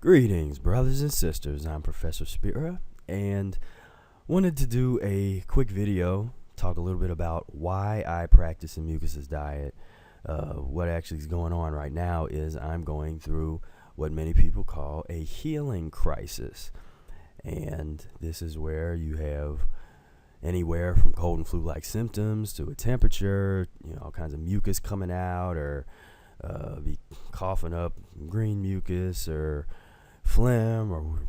Greetings, brothers and sisters. I'm Professor Spira, and wanted to do a quick video, talk a little bit about why I practice a mucusless diet. What actually is going on right now is I'm going through what many people call a healing crisis. And this is where you have anywhere from cold and flu-like symptoms to a temperature, all kinds of mucus coming out, or be coughing up green mucus or phlegm or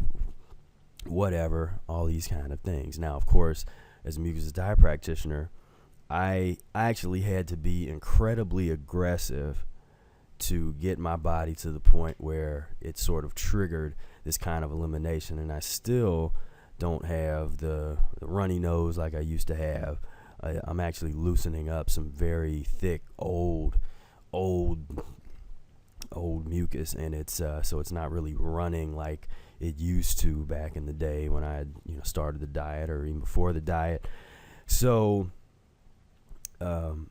whatever, all these kind of things. Now, of course, as a mucusless diet practitioner, I actually had to be incredibly aggressive to get my body to the point where it sort of triggered this kind of elimination, and I still don't have the runny nose like I used to have. I'm actually loosening up some very thick old mucus, and it's so it's not really running like it used to back in the day when I had started the diet, or even before the diet. So and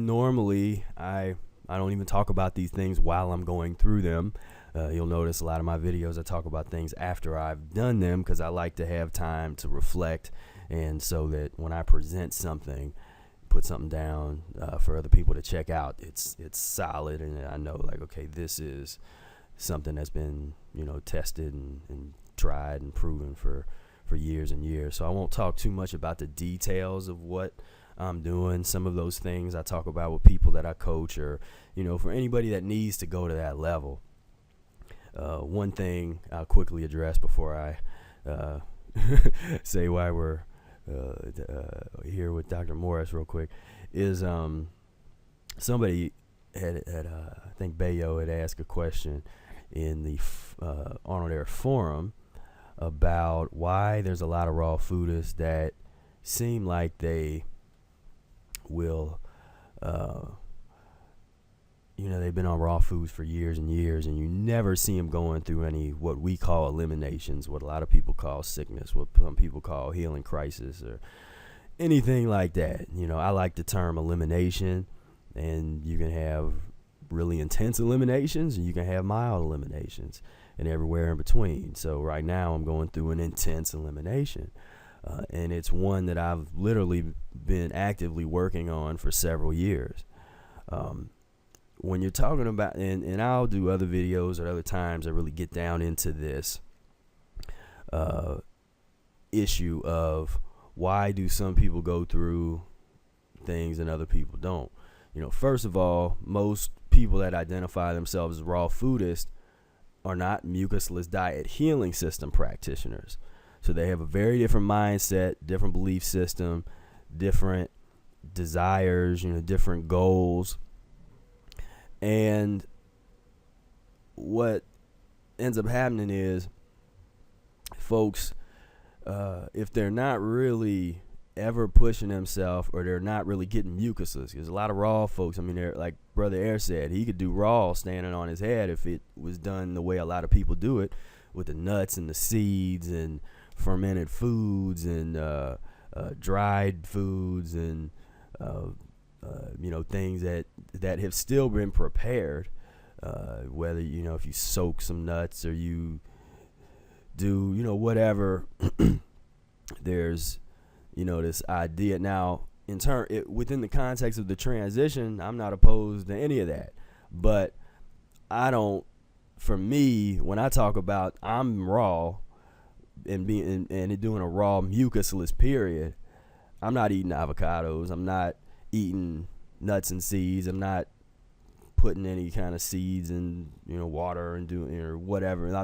normally I don't even talk about these things while I'm going through them. You'll notice a lot of my videos I talk about things after I've done them, because I like to have time to reflect, and so that when I present something, put something down for other people to check out, it's solid, and I know, like, okay, this is something that's been tested and tried and proven for years and years. So I won't talk too much about the details of what I'm doing. Some of those things I talk about with people that I coach, or for anybody that needs to go to that level. One thing I'll quickly address before I say why we're here with Dr. Morris real quick is somebody had I think Bayo had asked a question in the Arnold Air Forum about why there's a lot of raw foodists that seem like they will they've been on raw foods for years and years, and you never see them going through any what we call eliminations, what a lot of people call sickness, what some people call healing crisis, or anything like that. I like the term elimination, and you can have really intense eliminations and you can have mild eliminations and everywhere in between. So right now I'm going through an intense elimination, and it's one that I've literally been actively working on for several years. When you're talking about, and I'll do other videos at other times that really get down into this issue of why do some people go through things and other people don't. First of all, most people that identify themselves as raw foodists are not mucusless diet healing system practitioners. So they have a very different mindset, different belief system, different desires, different goals. And what ends up happening is folks, if they're not really ever pushing themselves, or they're not really getting mucusless, there's a lot of raw folks. I mean, they're, like Brother Air said, he could do raw standing on his head if it was done the way a lot of people do it, with the nuts and the seeds and fermented foods and dried foods and things that have still been prepared, whether if you soak some nuts or you do whatever. There's this idea now within the context of the transition. I'm not opposed to any of that, but for me, when I talk about I'm raw and doing a raw mucusless period, I'm not eating avocados, I'm not eating nuts and seeds, I'm not putting any kind of seeds in water and doing or whatever.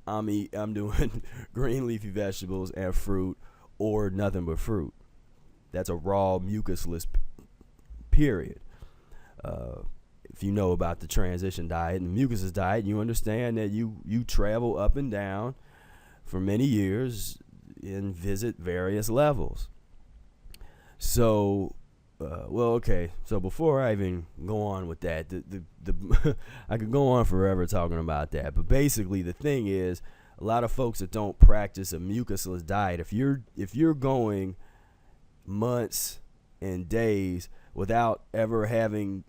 I'm doing green leafy vegetables and fruit, or nothing but fruit. That's a raw mucusless period. If you know about the transition diet and the mucusless diet, you understand that you travel up and down for many years and visit various levels. So okay. So before I even go on with that, I could go on forever talking about that. But basically, the thing is, a lot of folks that don't practice a mucusless diet, if you're going months and days without ever having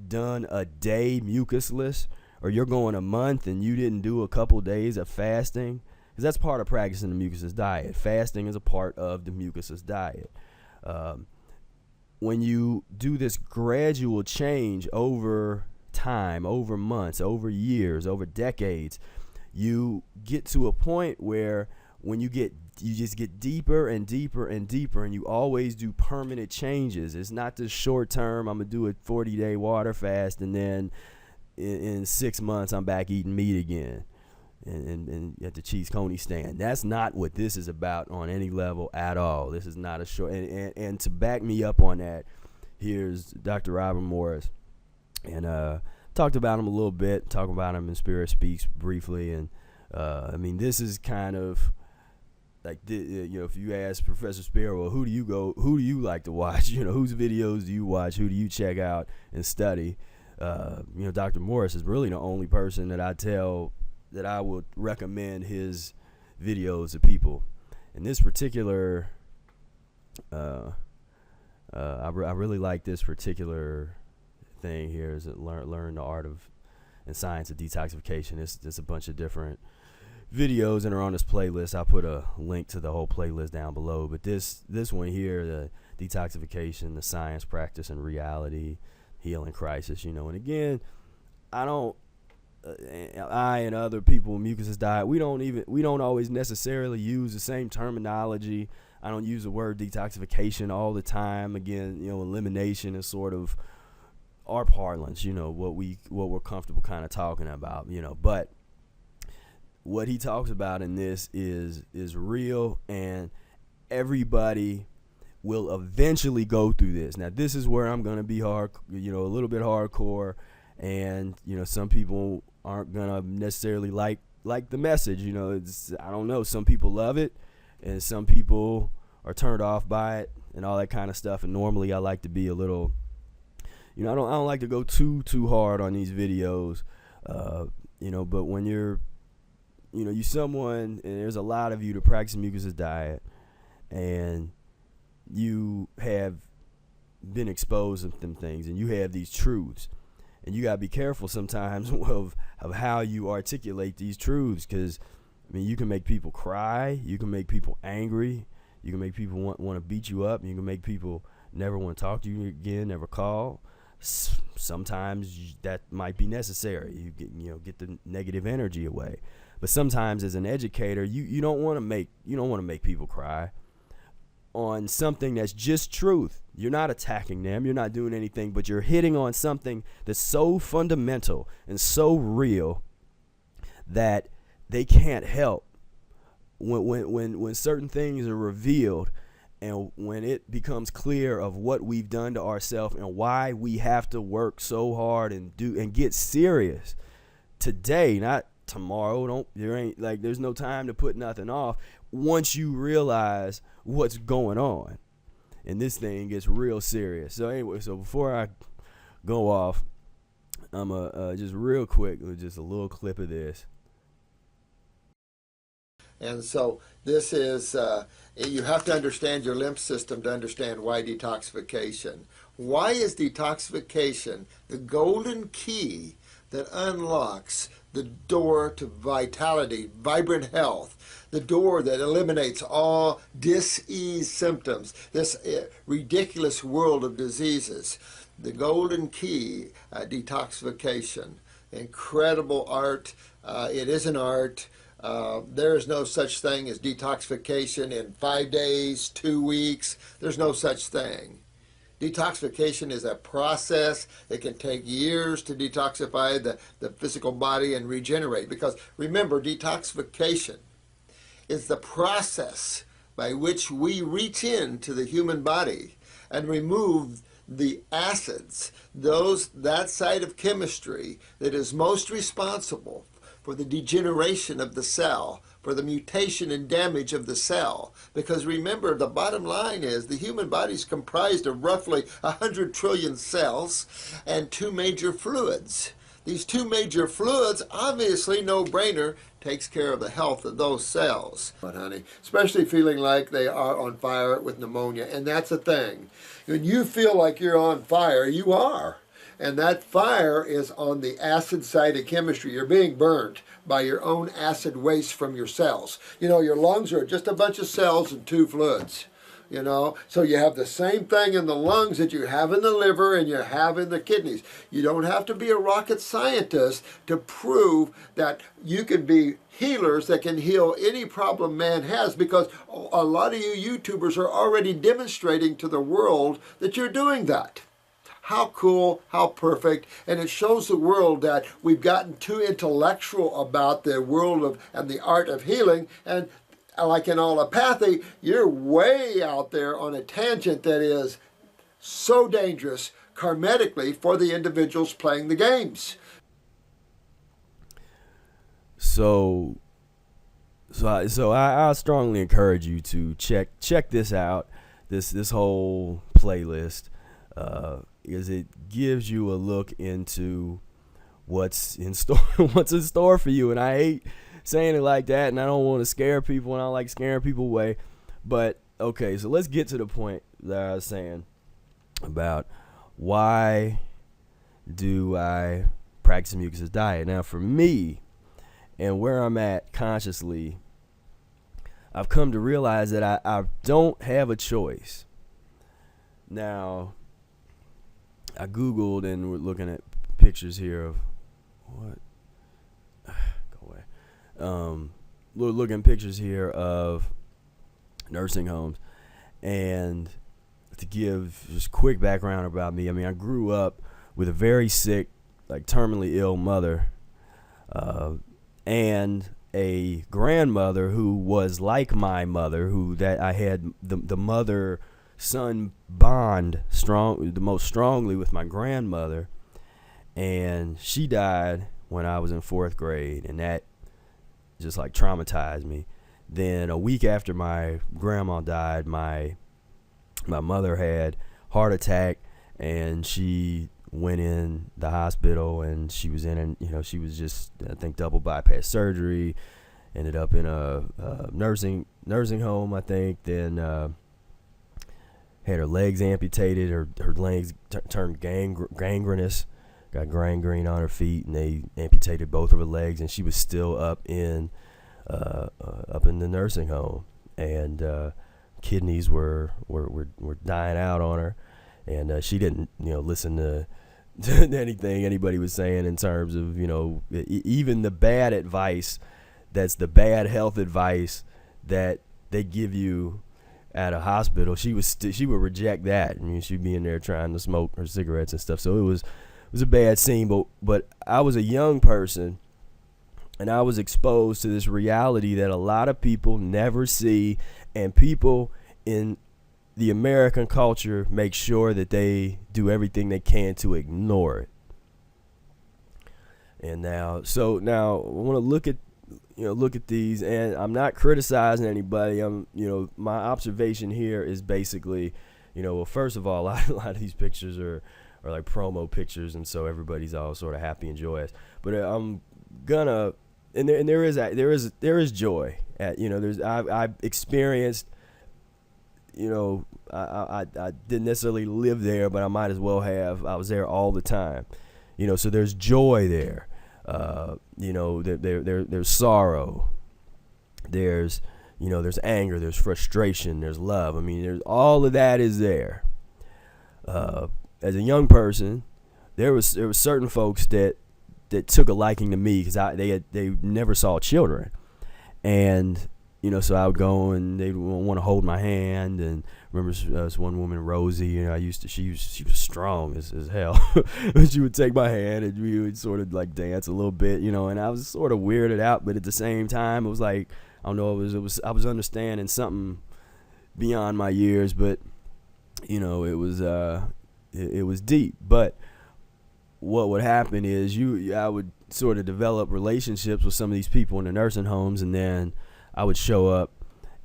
done a day mucusless, or you're going a month and you didn't do a couple days of fasting, because that's part of practicing the Mucusless diet. Fasting is a part of the Mucusless diet. When you do this gradual change over time, over months, over years, over decades, you get to a point where when you just get deeper and deeper and deeper, and you always do permanent changes. It's not this short term, I'm gonna do a 40-day water fast and then in 6 months I'm back eating meat again and at the cheese coney stand. That's not what this is about on any level at all. This is not a short, and to back me up on that, here's Dr. Robert Morris, and talked about him a little bit, talk about him in Spira Speaks briefly, and I mean, this is kind of like, if you ask Professor Spira, well, who do you like to watch? Whose videos do you watch? Who do you check out and study? Dr. Morris is really the only person that I would recommend his videos to people. And this particular, I really like this particular thing here, is that learn the art of and science of detoxification. It's a bunch of different videos and are on this playlist. I'll put a link to the whole playlist down below. But this one here, the detoxification, the science, practice, and reality, healing crisis. And again, I and other people in Mucusless Diet, we don't always necessarily use the same terminology. I don't use the word detoxification all the time. Again, elimination is sort of our parlance, what we're comfortable kind of talking about, but what he talks about in this is real, and everybody will eventually go through this. Now, this is where I'm going to be a little bit hardcore, and some people aren't going to necessarily like the message. I don't know, some people love it and some people are turned off by it and all that kind of stuff. And normally I like to be a little, I don't like to go too hard on these videos, but when you're someone, and there's a lot of you to practice Mucusless Diet, and you have been exposed to them things, and you have these truths, and you gotta be careful sometimes of how you articulate these truths, because you can make people cry, you can make people angry, you can make people want to beat you up, and you can make people never want to talk to you again, never call. Sometimes that might be necessary. You get the negative energy away. But sometimes, as an educator, you don't want to make people cry on something that's just truth. You're not attacking them. You're not doing anything, but you're hitting on something that's so fundamental and so real that they can't help when certain things are revealed, and when it becomes clear of what we've done to ourselves and why we have to work so hard and get serious today, not tomorrow. There's no time to put nothing off once you realize what's going on, and this thing gets real serious. So anyway, before I go off, I'm just real quick, just a little clip of this. And so this is, you have to understand your lymph system to understand why detoxification. Why is detoxification the golden key that unlocks the door to vitality, vibrant health, the door that eliminates all dis-ease symptoms, this ridiculous world of diseases? The golden key, detoxification. Incredible art. It is an art. There is no such thing as detoxification in 5 days, 2 weeks. There's no such thing. Detoxification is a process. It can take years to detoxify the physical body and regenerate. Because remember, detoxification is the process by which we reach into the human body and remove the acids, that side of chemistry that is most responsible for the degeneration of the cell, for the mutation and damage of the cell. Because remember, the bottom line is the human body is comprised of roughly 100 trillion cells and 2 major fluids. These 2 major fluids, obviously, no-brainer, takes care of the health of those cells. But honey, especially feeling like they are on fire with pneumonia, and that's the thing. When you feel like you're on fire, you are. And that fire is on the acid side of chemistry. You're being burnt by your own acid waste from your cells. Your lungs are just a bunch of cells and two fluids. So you have the same thing in the lungs that you have in the liver and you have in the kidneys. You don't have to be a rocket scientist to prove that you can be healers that can heal any problem man has, because a lot of you YouTubers are already demonstrating to the world that you're doing that. How cool, how perfect, and it shows the world that we've gotten too intellectual about the world and the art of healing, and like in allopathy, you're way out there on a tangent that is so dangerous karmatically for the individuals playing the games. So I strongly encourage you to check this out, this whole playlist, because it gives you a look into what's in store for you. And I hate saying it like that, and I don't want to scare people, and I don't like scaring people away. But okay, so let's get to the point that I was saying about why do I practice a mucusless diet. Now, for me, and where I'm at consciously, I've come to realize that I don't have a choice. Now, I Googled, and we're looking at pictures here of what? Go away. Looking at pictures here of nursing homes, and to give just quick background about me, I mean, I grew up with a very sick, like terminally ill mother, and a grandmother who was like my mother, that I had the mother-son bond the most strongly with my grandmother, and she died when I was in 4th grade, and that just like traumatized me. Then a week after my grandma died, my mother had heart attack, and she went in the hospital, and she was she was just, I think, double bypass surgery, ended up in a nursing home, I think. Then had her legs amputated, her legs turned gangrenous, got gangrene on her feet, and they amputated both of her legs, and she was still up in the nursing home, and kidneys were dying out on her, and she didn't listen to anything anybody was saying in terms of even the bad advice, that's the bad health advice that they give you at a hospital. She would reject that. I mean, she'd be in there trying to smoke her cigarettes and stuff. So it was a bad scene. But I was a young person, and I was exposed to this reality that a lot of people never see, and people in the American culture make sure that they do everything they can to ignore it. And now I want to look at these, and I'm not criticizing anybody. My observation here is basically, well, first of all, a lot of these pictures are like promo pictures, and so everybody's all sort of happy and joyous. But I'm gonna, and there is joy at, I've experienced, I didn't necessarily live there, but I might as well have. I was there all the time, so there's joy there. There's sorrow, there's anger, there's frustration, there's love. I mean, there's all of that is there. As a young person, there was certain folks that took a liking to me because they never saw children, and so I would go and they'd want to hold my hand. And remember this one woman, Rosie, she was strong as hell. She would take my hand and we would sort of like dance a little bit, and I was sort of weirded out, but at the same time, it was like, I don't know, I was understanding something beyond my years, but it was deep. But what would happen is I would sort of develop relationships with some of these people in the nursing homes, and then I would show up,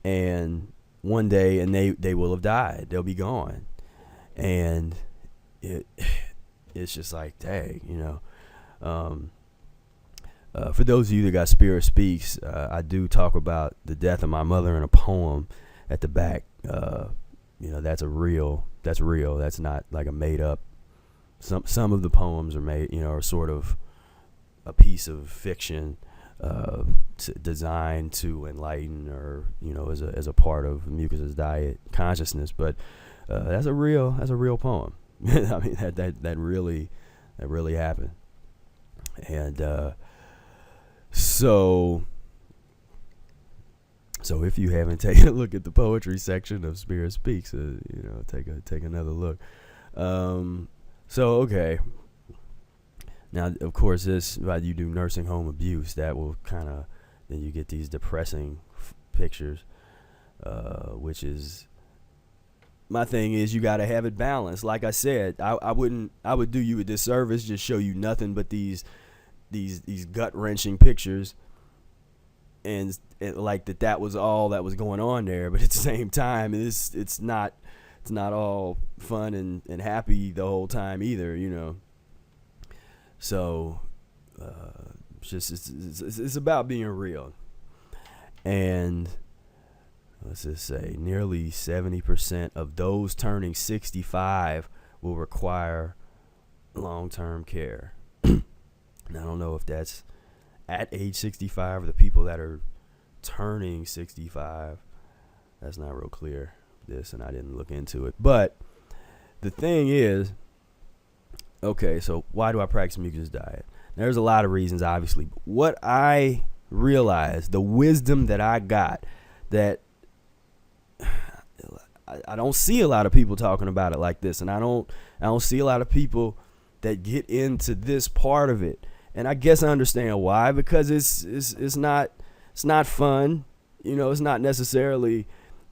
and one day, and they will have died. They'll be gone, and it's just like, dang, For those of you that got Spira Speaks, I do talk about the death of my mother in a poem at the back. That's real. That's not like a made up some of the poems are made, are sort of a piece of fiction designed to enlighten, or as a part of Mucusless Diet consciousness. But that's a real poem. I mean, that really happened. And so if you haven't taken a look at the poetry section of Spira Speaks, take another look. Okay. Now, of course, you do nursing home abuse, that will then you get these depressing pictures, which is, my thing is, you got to have it balanced. Like I said, I would do you a disservice, just show you nothing but these gut wrenching pictures, and like that was all that was going on there. But at the same time, it's not all fun and happy the whole time either, So it's about being real. And let's just say nearly 70% of those turning 65 will require long-term care. And I don't know if that's at age 65 or the people that are turning 65. That's not real clear, and I didn't look into it. But the thing is, okay, so why do I practice Mucusless Diet? There's a lot of reasons, obviously. What I realized, the wisdom that I got, that I don't see a lot of people talking about it like this, and I don't see a lot of people that get into this part of it. And I guess I understand why, because it's not fun, it's not necessarily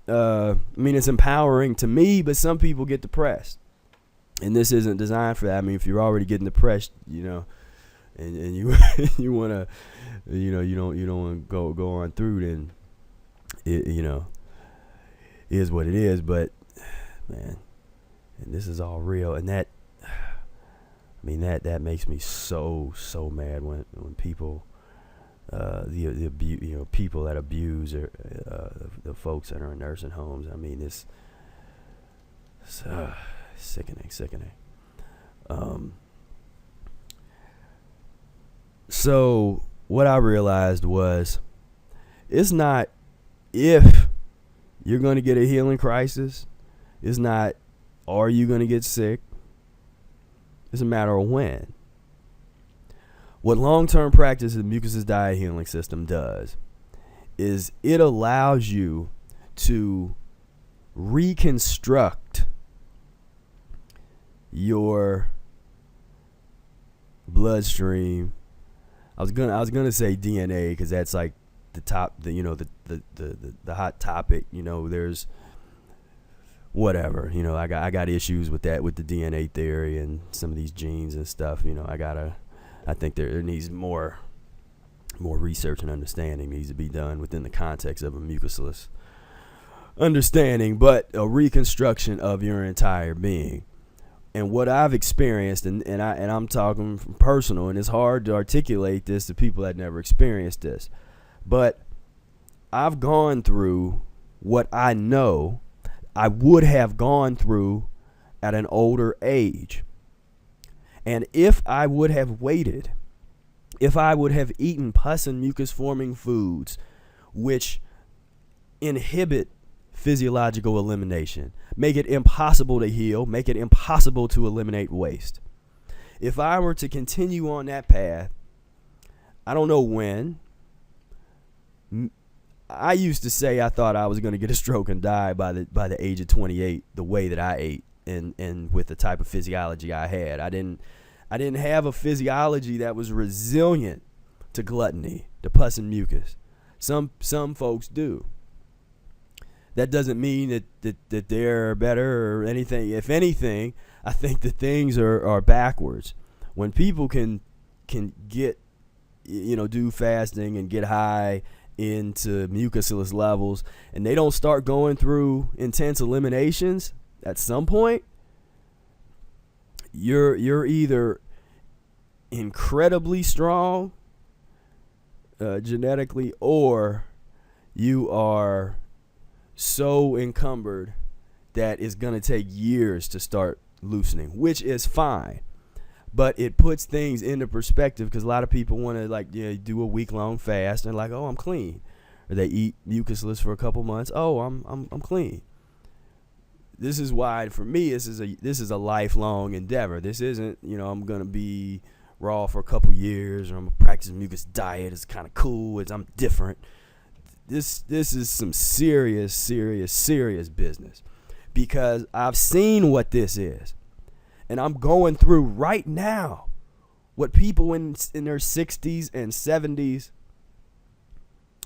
it's empowering to me, but some people get depressed. And this isn't designed for that. I mean, if you're already getting depressed, and you you want to, you don't want to go on through, then it is what it is. But man, and this is all real, and that makes me so mad when people people that abuse, or the folks that are in nursing homes. I mean, it's sickening. So what I realized was, it's not if you're going to get a healing crisis. It's not, are you going to get sick? It's a matter of when. What long-term practice of the Mucusless Diet Healing System does is it allows you to reconstruct your bloodstream. I was gonna say DNA, because that's like the hot topic. There's whatever. I got issues with that, with the DNA theory and some of these genes and stuff. I think there needs more research and understanding needs to be done within the context of a mucusless understanding, but a reconstruction of your entire being. And what I've experienced, and I'm talking from personal, and it's hard to articulate this to people that never experienced this, but I've gone through what I know I would have gone through at an older age. And if I would have waited, if I would have eaten pus and mucus-forming foods, which inhibit physiological elimination, make it impossible to heal, make it impossible to eliminate waste. If I were to continue on that path, I don't know when. I used to say I thought I was going to get a stroke and die by the age of 28, the way that I ate and with the type of physiology I had. I didn't have a physiology that was resilient to gluttony, to pus and mucus. Some folks do. That doesn't mean that they're better or anything. If anything, I think that things are backwards. When people can get, do fasting and get high into mucusless levels, and they don't start going through intense eliminations, at some point, you're either incredibly strong genetically, or you are so encumbered that it's going to take years to start loosening, which is fine. but it puts things into perspective, because a lot of people want to do a week-long fast and like, oh, I'm clean, or they eat mucusless for a couple months. Oh, I'm clean. This is why, for me, this is a lifelong endeavor. This isn't, I'm gonna be raw for a couple years, or I'm gonna practice mucus diet. It's kind of cool. I'm different. This is some serious business, because I've seen what this is, and I'm going through right now what people in their 60s and 70s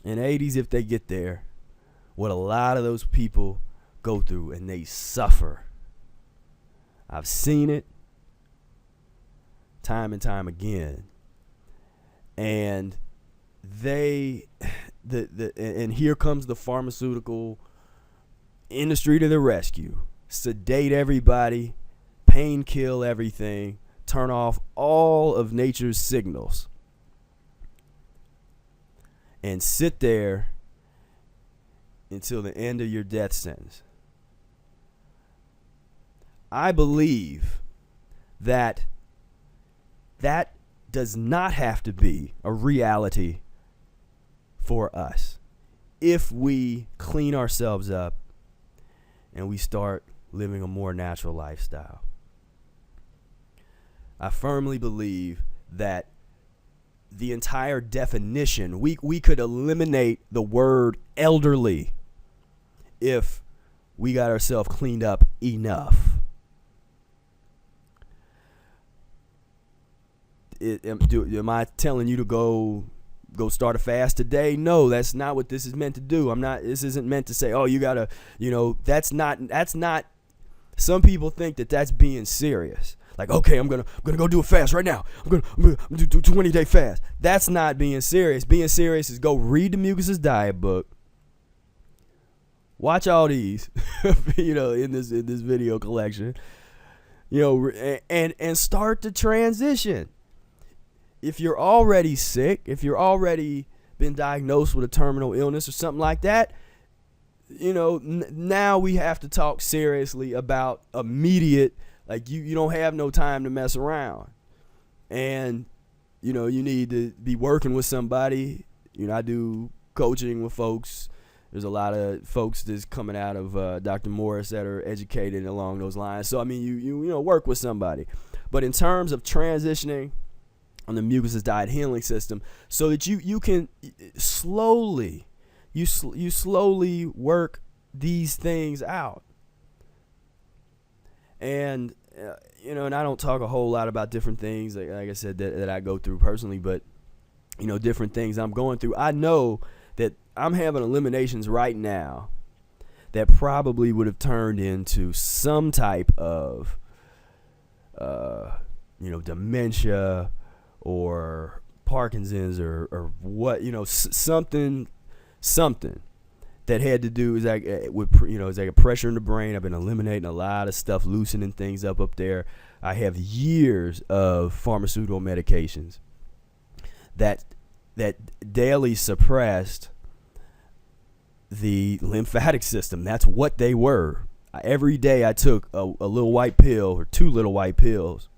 and 80s, if they get there, what a lot of those people go through, and they suffer. I've seen it time and time again, and and here comes the pharmaceutical industry to the rescue. Sedate everybody, pain kill everything, turn off all of nature's signals, and sit there until the end of your death sentence. I believe that does not have to be a reality for us if we clean ourselves up and we start living a more natural lifestyle. I firmly believe that the entire definition, we could eliminate the word elderly if we got ourselves cleaned up enough. Am I telling you to go start a fast today? No, that's not what this is meant to do. This isn't meant to say, oh, you gotta, that's not, some people think that that's being serious. Like, okay, I'm gonna go do a fast right now. I'm gonna do 20-day fast. That's not being serious. Being serious is go read the Mucusless Diet book. Watch all these, in this video collection, and start to transition. If you're already sick, if you're already been diagnosed with a terminal illness or something like that, now we have to talk seriously about immediate, like you don't have no time to mess around. And, you need to be working with somebody. I do coaching with folks. There's a lot of folks that's coming out of Dr. Morris that are educated along those lines. So, you work with somebody. But in terms of transitioning on the Mucusless Diet Healing System, so that you can slowly work these things out. And and I don't talk a whole lot about different things, like I said, that I go through personally, but different things I'm going through. I know that I'm having eliminations right now that probably would have turned into some type of dementia or Parkinson's or what, something that had to do is like it's like a pressure in the brain. I've been eliminating a lot of stuff, loosening things up there. I have years of pharmaceutical medications that daily suppressed the lymphatic system. That's what they were. Every day I took a little white pill or two little white pills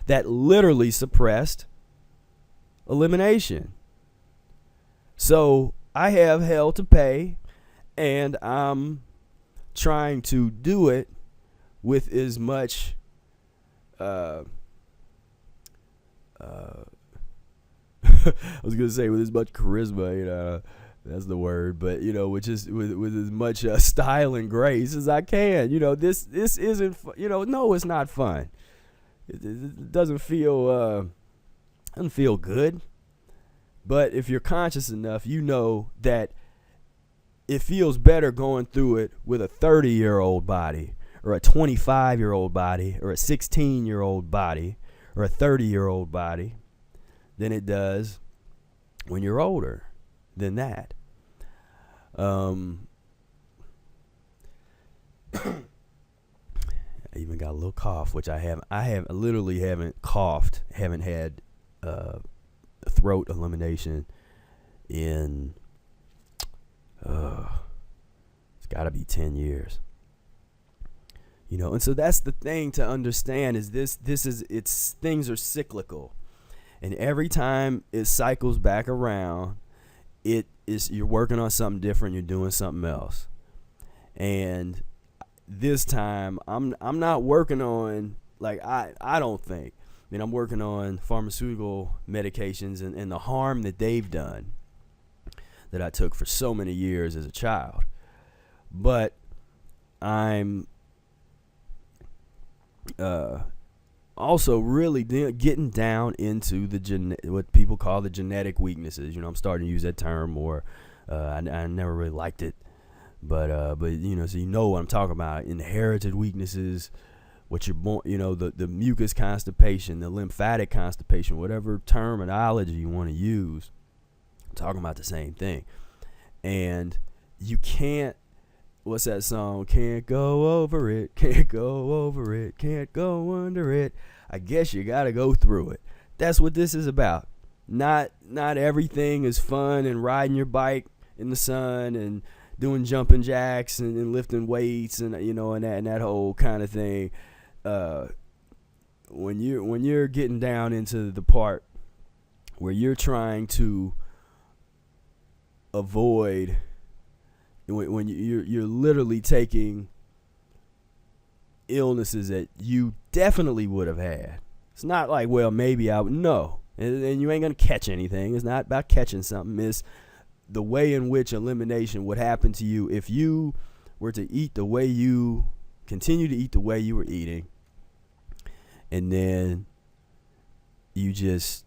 that literally suppressed elimination. So I have hell to pay, and I'm trying to do it with as much I was gonna say with as much charisma, that's the word, but which is with as much style and grace as I can. This isn't no, it's not fun. It doesn't feel good. But if you're conscious enough, you know that it feels better going through it with a 30-year-old body or a 25-year-old body or a 16-year-old body or a 30-year-old body than it does when you're older than that. I even got a little cough, which I literally haven't coughed, haven't had throat elimination in it's got to be 10 years. And so that's the thing to understand is things are cyclical, and every time it cycles back around, you're working on something different, you're doing something else. And this time I'm not working on, like, I don't think, I'm working on pharmaceutical medications and the harm that they've done that I took for so many years as a child. But I'm also really getting down into what people call the genetic weaknesses. I'm starting to use that term more. I never really liked it, but so what I'm talking about: inherited weaknesses, what you're born, the mucus constipation, the lymphatic constipation, whatever terminology you want to use. I'm talking about the same thing, and you can't. What's that song? Can't go over it, can't go over it, can't go under it. I guess you gotta go through it. That's what this is about. Not everything is fun and riding your bike in the sun and doing jumping jacks and lifting weights and and that whole kind of thing. When you're getting down into the part where you're trying to avoid, when you're literally taking illnesses that you definitely would have had. It's not like, well, maybe I would. No. And you ain't going to catch anything. It's not about catching something. It's the way in which elimination would happen to you if you were to continue to eat the way you were eating, and then you just,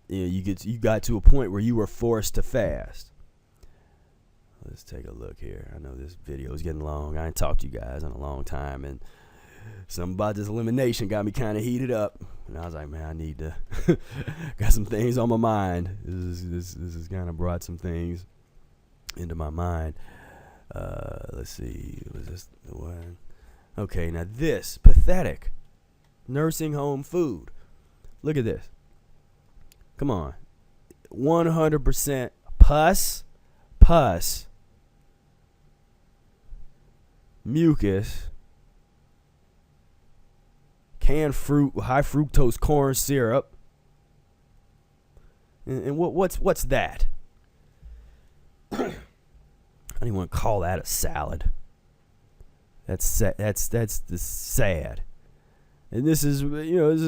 you got to a point where you were forced to fast. Let's take a look here. I know this video is getting long. I ain't talked to you guys in a long time, and something about this elimination got me kind of heated up. And I was like, man, I need to got some things on my mind. This has kind of brought some things into my mind. Let's see. Was this the one? Okay, now this pathetic nursing home food. Look at this. Come on. 100% pus, mucus, canned fruit with high fructose corn syrup, and what's that? I don't even want to call that a salad. That's the sad. And this is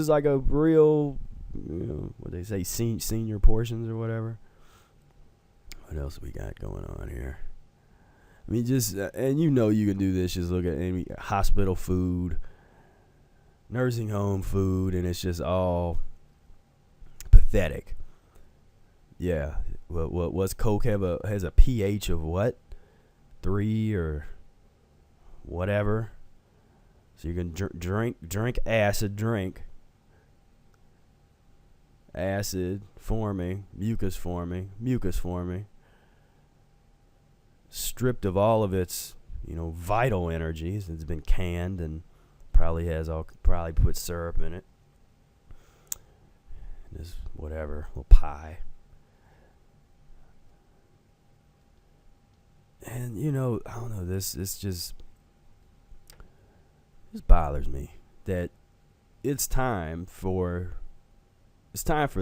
like a real, what they say, senior portions or whatever. What else we got going on here? I mean, just, and you can do this, just look at any hospital food, nursing home food, and it's just all pathetic. Yeah. What's Coke has a pH of what? 3 or whatever. So you can drink acid drink. Acid forming, mucus forming. Stripped of all of its, vital energies. It's been canned and probably put syrup in it. Just whatever, little pie. And I don't know, this just bothers me that it's time for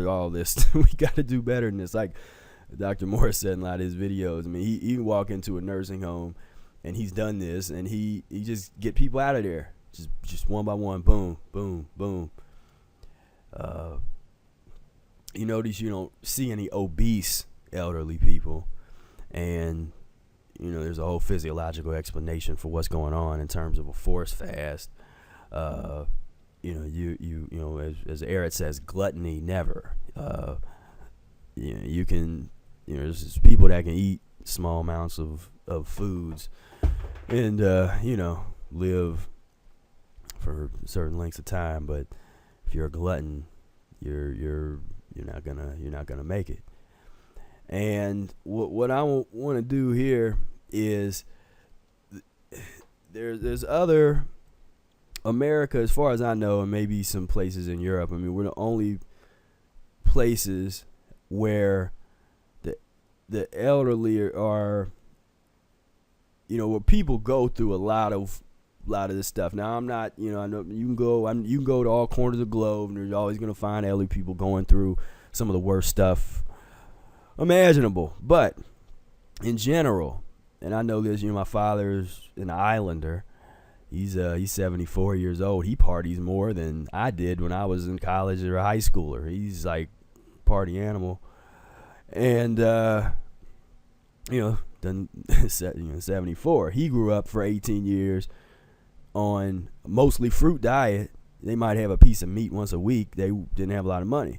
all this. We got to do better than this. Like Dr. Morris said in a lot of his videos. I mean, he can walk into a nursing home, and he's done this, and he just get people out of there, just one by one, boom, boom, boom. You notice you don't see any obese elderly people, and there's a whole physiological explanation for what's going on in terms of a forced fast. As Eric says, gluttony never. You can. There's people that can eat small amounts of foods and, live for certain lengths of time. But if you're a glutton, you're not gonna make it. And what I want to do here is there's other America, as far as I know, and maybe some places in Europe. I mean, we're the only places where the elderly are, where people go through a lot of a lot of this stuff. Now I'm not, I know you can go to all corners of the globe, and you're always gonna find elderly people going through some of the worst stuff imaginable. But in general, and I know this, my father's an islander. He's 74 years old. He parties more than I did when I was in college or a high schooler. He's like party animal, and done 74. He grew up for 18 years on mostly fruit diet. They might have a piece of meat once a week. They didn't have a lot of money.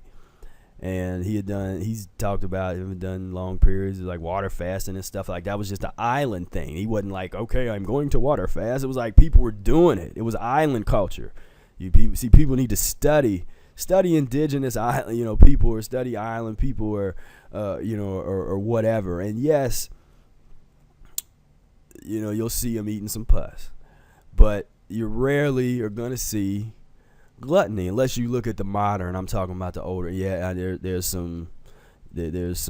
And he's talked about having done long periods of like water fasting and stuff like that. Was just an island thing. He wasn't like, okay, I'm going to water fast. It was like people were doing it. It was island culture. People need to study indigenous island, people, or study island people, or or whatever. And yes, you'll see them eating some pus, but you rarely are gonna see gluttony unless you look at the modern. I'm talking about the older. Yeah, there's some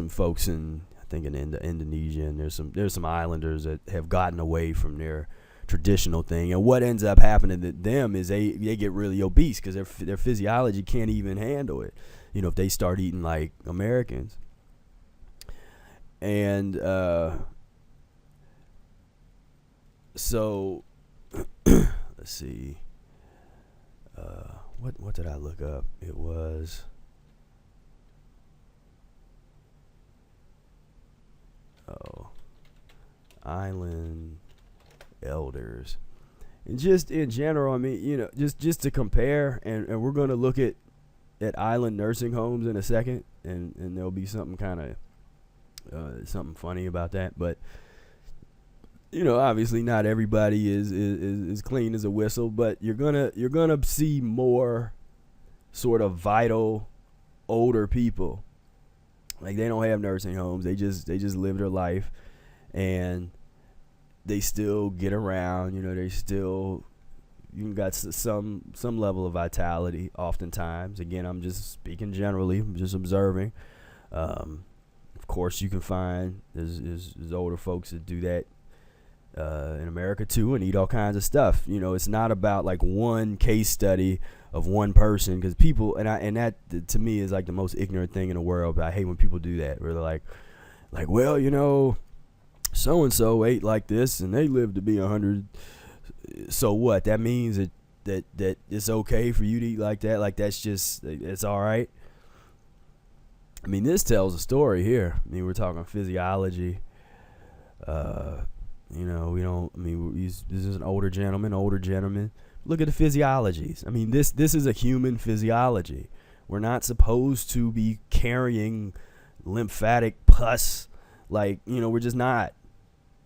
folks in, I think, in Indonesia, and there's some islanders that have gotten away from their traditional thing. And what ends up happening to them is they get really obese because their physiology can't even handle it. If they start eating like Americans. And so let's see. What did I look up? It was island elders. And just in general, I mean, just to compare, and we're going to look at island nursing homes in a second, and there'll be something kind of something funny about that. But obviously not everybody is clean as a whistle, but you're gonna see more sort of vital older people. Like, they don't have nursing homes. They just live their life, and they still get around. They still, you got some level of vitality. Oftentimes, again, I'm just speaking generally. I'm just observing. Of course, you can find there's older folks that do that in America too, and eat all kinds of stuff. It's not about like one case study of one person, because people, and that to me is like the most ignorant thing in the world. But I hate when people do that, where they're like, well, so and so ate like this and they lived to be 100. So what? That means that it's okay for you to eat like that? Like, it's all right? I mean, this tells a story here. I mean, we're talking physiology. This is an older gentleman. Look at the physiologies. I mean, this is a human physiology. We're not supposed to be carrying lymphatic pus. Like, we're just not.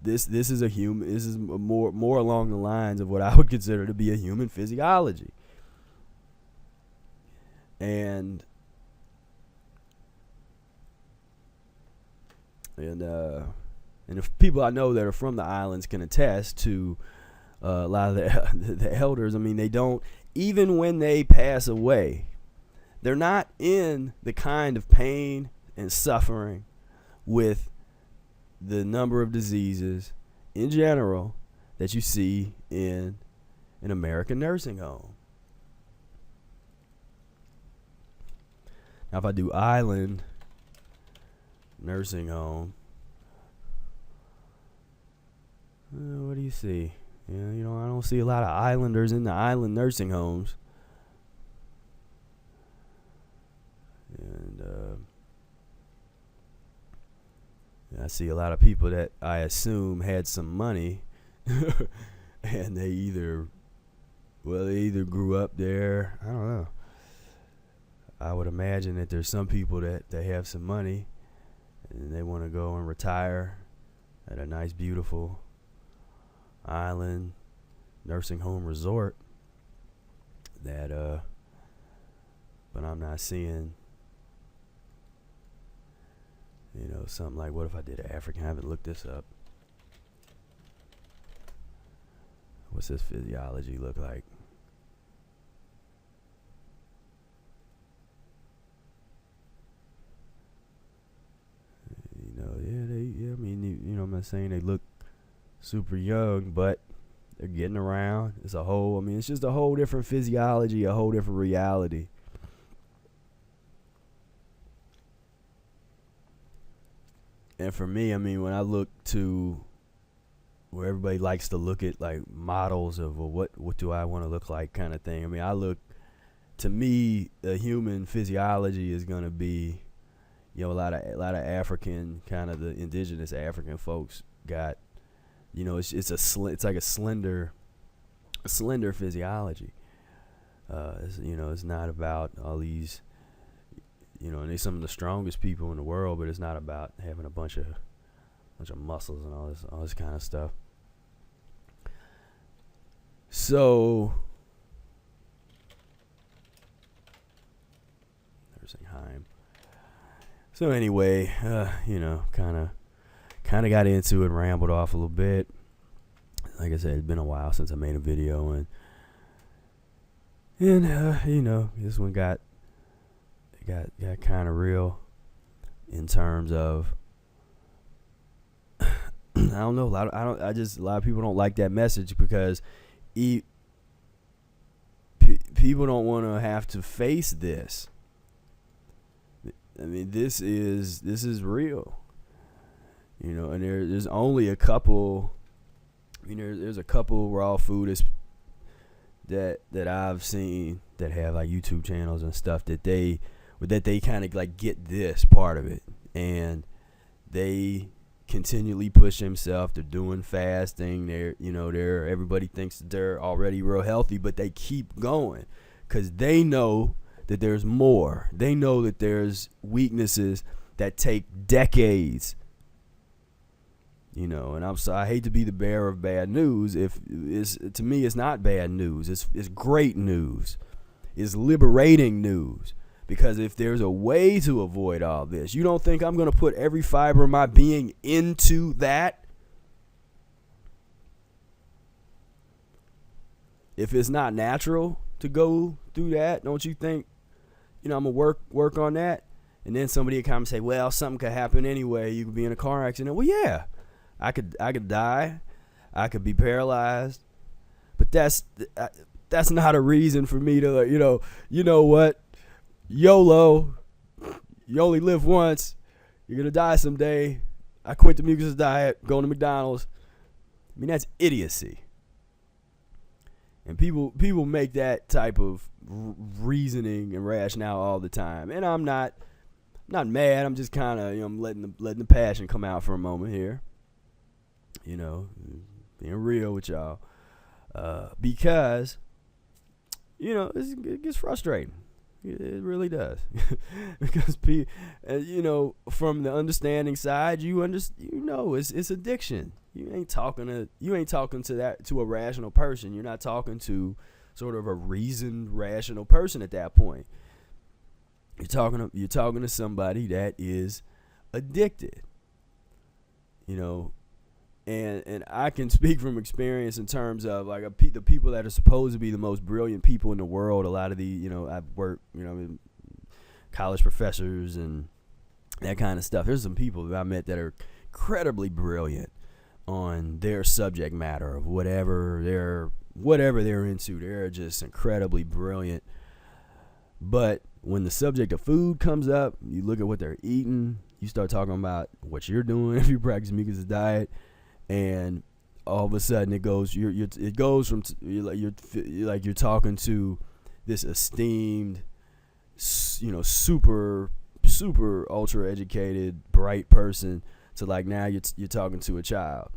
This is a human. This is more along the lines of what I would consider to be a human physiology. And if people I know that are from the islands can attest to a lot of the elders, I mean, they don't, even when they pass away, they're not in the kind of pain and suffering with the number of diseases in general that you see in an American nursing home. Now, if I do island nursing home, what do you see? I don't see a lot of islanders in the island nursing homes. And I see a lot of people that I assume had some money, and they either grew up there. I don't know. I would imagine that there's some people that have some money, and they want to go and retire at a nice, beautiful island nursing home resort. But I'm not seeing, something like, what if I did African? I haven't looked this up. What's this physiology look like? I'm not saying they look super young, but They're getting around. It's just a whole different physiology, a whole different reality. And for me, when I look to where everybody likes to look at like models of, well, what do I want to look like kind of thing. To me, the human physiology is going to be, a lot of African, kind of the indigenous African folks got, it's like a slender physiology. It's not about all these, and they're some of the strongest people in the world, but it's not about having a bunch of muscles and all this kind of stuff. So, nursing Heim. So anyway, kind of got into it and rambled off a little bit. Like I said, it's been a while since I made a video, and this one got kind of real in terms of I don't know. A lot of people don't like that message because people don't want to have to face this. This is real, and there's only a couple. There's a couple raw foodists that I've seen that have like YouTube channels and stuff that they kind of like get this part of it, and they continually push themselves. They're doing fasting. They're everybody thinks that they're already real healthy, but they keep going because they know that there's more. They know that there's weaknesses that take decades. And I hate to be the bearer of bad news. To me, it's not bad news. It's great news. It's liberating news. Because if there's a way to avoid all this, you don't think I'm going to put every fiber of my being into that? If it's not natural to go through that, don't you think, I'm going to work on that? And then somebody would come and say, well, something could happen anyway. You could be in a car accident. Well, yeah, I could die. I could be paralyzed. But that's not a reason for me to, you know what? YOLO, you only live once. You're going to die someday. I quit the Mucusless diet, going to McDonald's. That's idiocy. And people make that type of reasoning and rationale all the time. And I'm not mad. I'm just kind of, I'm letting the passion come out for a moment here. Being real with y'all. Because, it gets frustrating. It really does. Because from the understanding side, it's addiction. You ain't talking to a rational person. You're not talking to sort of a reasoned, rational person at that point. You're talking to somebody that is addicted. And I can speak from experience in terms of like the people that are supposed to be the most brilliant people in the world. A lot of the, I've worked, college professors and that kind of stuff. There's some people that I met that are incredibly brilliant on their subject matter of whatever they're into. They're just incredibly brilliant. But when the subject of food comes up, you look at what they're eating. You start talking about what you're doing if you practice Mucusless diet. And all of a sudden it goes from you're talking to this esteemed, super ultra educated, bright person to like now you're talking to a child,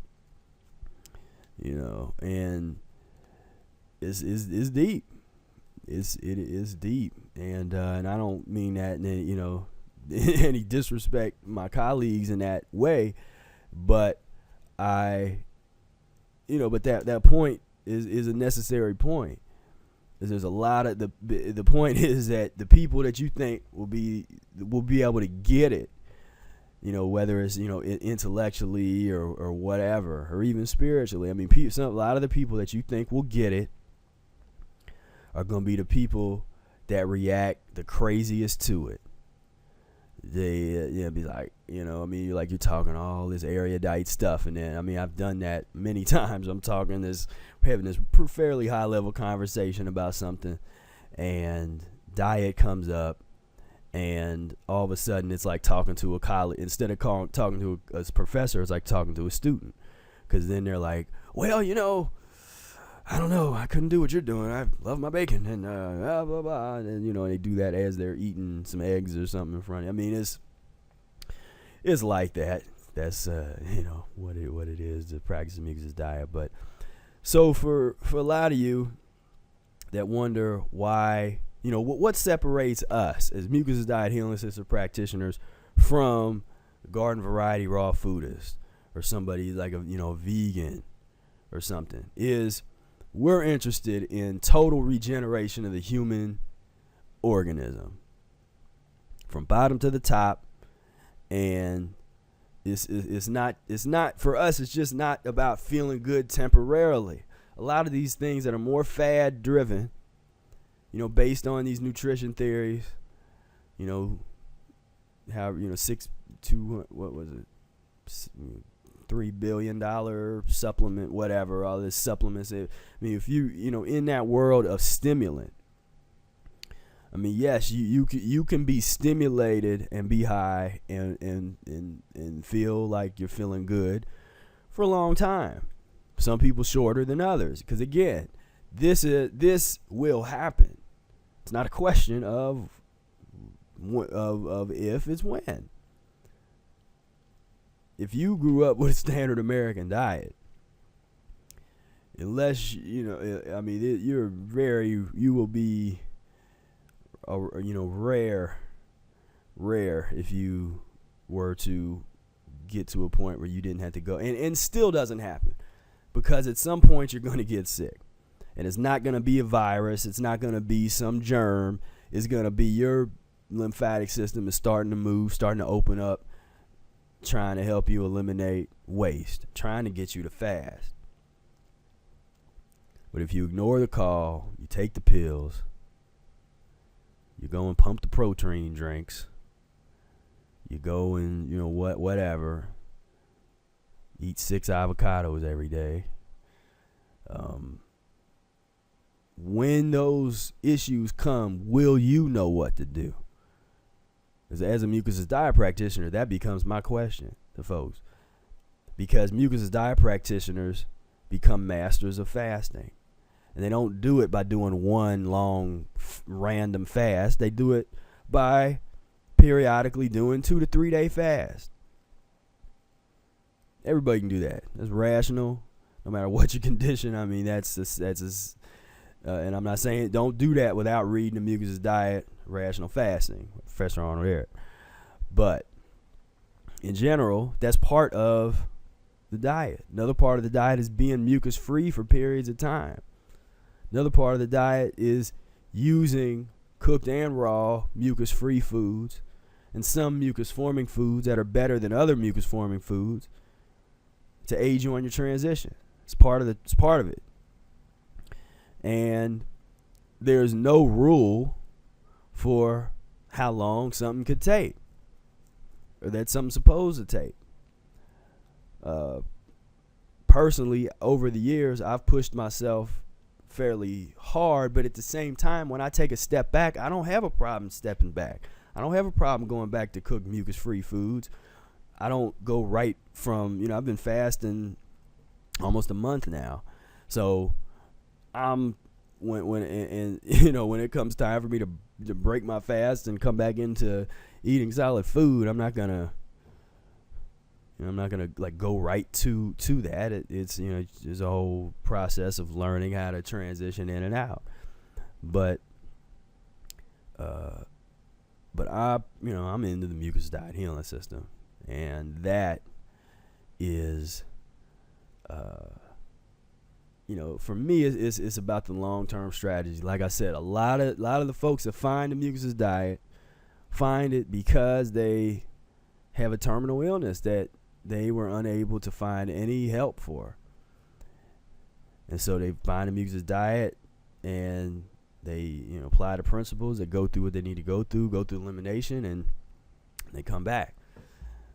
and it's deep. It is deep, and I don't mean that in any disrespect my colleagues in that way, but but that point is a necessary point. There's a lot of the point is that the people that you think will be able to get it, whether it's intellectually or whatever, or even spiritually. A lot of the people that you think will get it are going to be the people that react the craziest to it. they be like, you're talking all this erudite stuff, and then I've done that many times. We're having this fairly high level conversation about something, and diet comes up, and all of a sudden it's like talking to a college instead of talking to a professor. It's like talking to a student, because then they're like, well, I don't know, I couldn't do what you're doing. I love my bacon, and blah, blah, blah. And, they do that as they're eating some eggs or something in front of you. It's like that. That's, what it is to practice a Mucusless diet. But so for a lot of you that wonder why, what separates us as Mucusless Diet Healing System practitioners from garden variety raw foodist or somebody like a vegan or something, is we're interested in total regeneration of the human organism from bottom to the top. And it's not for us, it's just not about feeling good temporarily. A lot of these things that are more fad driven, based on these nutrition theories, how, what was it? $3 billion supplement, whatever, all this supplements. If you, in that world of stimulant, yes, you can be stimulated and be high and feel like you're feeling good for a long time. Some people shorter than others, because again, this will happen. It's not a question of if, it's when. If you grew up with a standard American diet, unless you will be rare if you were to get to a point where you didn't have to go, and still doesn't happen, because at some point you're going to get sick, and it's not going to be a virus, it's not going to be some germ, it's going to be your lymphatic system is starting to move, starting to open up, trying to help you eliminate waste, trying to get you to fast. But if you ignore the call, you take the pills, you go and pump the protein drinks, you go and whatever, eat 6 avocados every day, when those issues come, will you know what to do? As a Mucusless diet practitioner, that becomes my question to folks, because Mucusless diet practitioners become masters of fasting, and they don't do it by doing one long random fast. They do it by periodically doing 2 to 3 day fast. Everybody can do that. That's rational, no matter what your condition. And I'm not saying don't do that without reading the Mucusless Diet Rational Fasting, Professor Arnold Ehret. But in general, that's part of the diet. Another part of the diet is being mucus free for periods of time. Another part of the diet is using cooked and raw mucus free foods and some mucus forming foods that are better than other mucus forming foods to aid you on your transition. It's part of it. And there's no rule for how long something could take, or that something's supposed to take. Personally, over the years, I've pushed myself fairly hard, but at the same time, when I take a step back, I don't have a problem stepping back. I don't have a problem going back to cook mucus-free foods. I don't go right from, I've been fasting almost a month now. So when it comes time for me to break my fast and come back into eating solid food, I'm not gonna like go right to that. It's there's a whole process of learning how to transition in and out. But I'm into the Mucusless Diet Healing System, and that is for me, it's about the long-term strategy. Like I said, a lot of the folks that find the Mucusless diet find it because they have a terminal illness that they were unable to find any help for. And so they find the Mucusless diet, and they apply the principles, that go through what they need to go through elimination, and They come back.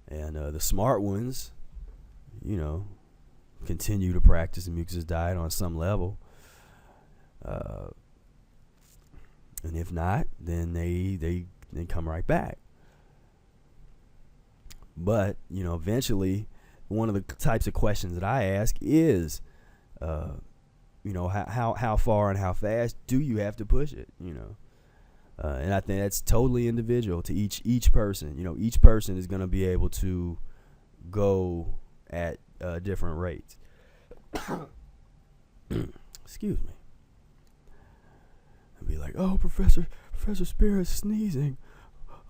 And the smart ones, continue to practice the Mucusless diet on some level. And if not, then they come right back. But, eventually, one of the types of questions that I ask is, how far and how fast do you have to push it, and I think that's totally individual to each person. Each person is going to be able to go at different rates. Excuse me. I'd be like, oh, Professor Spira is sneezing.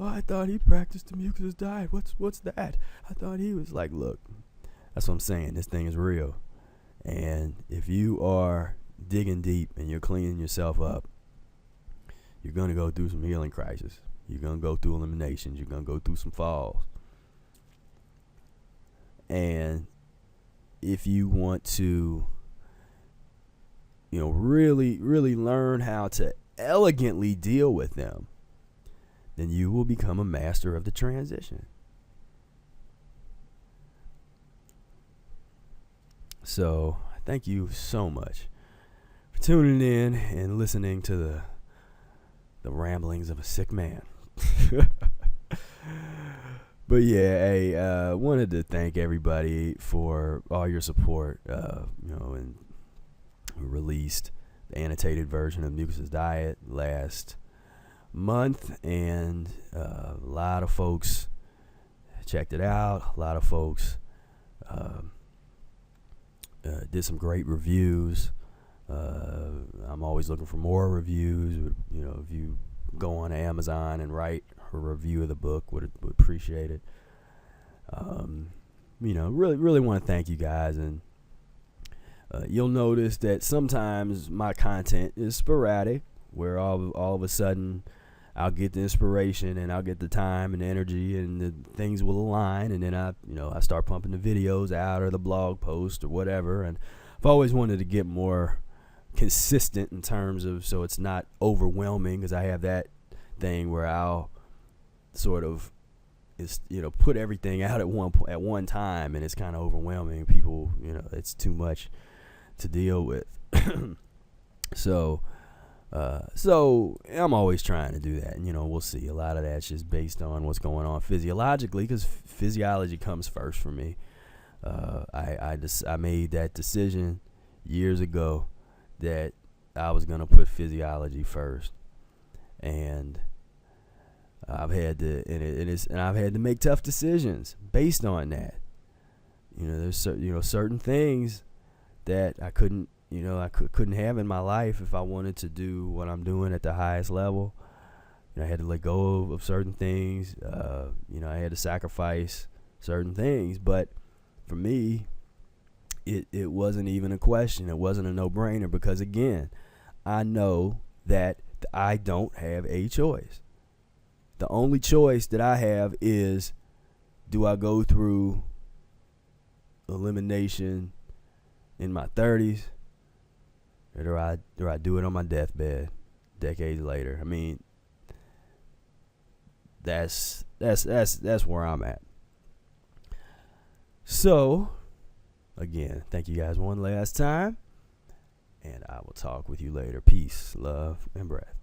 Oh, I thought he practiced the Mucusless diet. What's that? I thought he was like, look, that's what I'm saying. This thing is real. And if you are digging deep and you're cleaning yourself up, you're going to go through some healing crisis. You're going to go through eliminations. You're going to go through some falls. And if you want to, really, really learn how to elegantly deal with them, then you will become a master of the transition. So, thank you so much for tuning in and listening to the ramblings of a sick man. But yeah, hey, wanted to thank everybody for all your support. And we released the annotated version of Mucusless Diet last month, and a lot of folks checked it out. A lot of folks did some great reviews. I'm always looking for more reviews. If you go on Amazon and write a review of the book, would appreciate it. Really want to thank you guys, and you'll notice that sometimes my content is sporadic, where all of a sudden I'll get the inspiration and I'll get the time and energy, and the things will align, and then I start pumping the videos out or the blog post or whatever. And I've always wanted to get more consistent in terms of, so it's not overwhelming, because I have that thing where I'll sort of put everything out at one time, and it's kind of overwhelming. People, it's too much to deal with. So I'm always trying to do that, and we'll see. A lot of that's just based on what's going on physiologically, because physiology comes first for me. I made that decision years ago that I was gonna put physiology first, and I've had to make tough decisions based on that. There's certain things that I couldn't have in my life if I wanted to do what I'm doing at the highest level. I had to let go of certain things. I had to sacrifice certain things. But for me, it wasn't even a question. It wasn't a no-brainer, because, again, I know that I don't have a choice. The only choice that I have is, do I go through elimination in my 30s, or do I do it on my deathbed decades later? I mean, that's where I'm at. So, again, thank you guys one last time, and I will talk with you later. Peace, love, and breath.